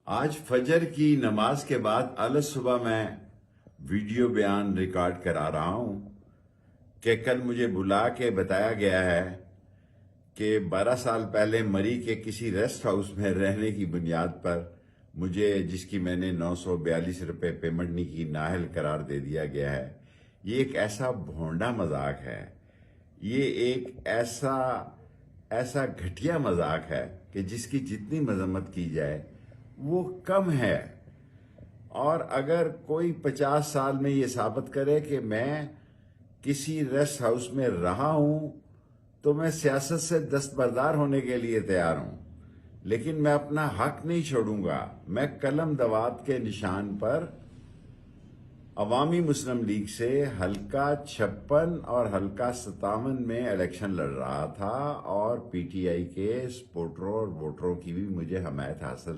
آج فجر کی نماز کے بعد اعلی صبح میں ویڈیو بیان ریکارڈ کرا رہا ہوں کہ کل مجھے بلا کے بتایا گیا ہے کہ 12 سال پہلے مری کے کسی ریسٹ ہاؤس میں رہنے کی بنیاد پر مجھے، جس کی میں نے 942 روپے پیمنٹ نہیں کی، نااہل قرار دے دیا گیا ہے۔ یہ ایک ایسا بھونڈا مذاق ہے، یہ ایک ایسا گھٹیا مذاق ہے کہ جس کی جتنی مذمت کی جائے وہ کم ہے۔ اور اگر کوئی 50 سال میں یہ ثابت کرے کہ میں کسی ریسٹ ہاؤس میں رہا ہوں تو میں سیاست سے دستبردار ہونے کے لیے تیار ہوں، لیکن میں اپنا حق نہیں چھوڑوں گا۔ میں قلم دوات کے نشان پر عوامی مسلم لیگ سے حلقہ 56 اور حلقہ 57 میں الیکشن لڑ رہا تھا، اور پی ٹی آئی کے سپورٹروں اور ووٹروں کی بھی مجھے حمایت حاصل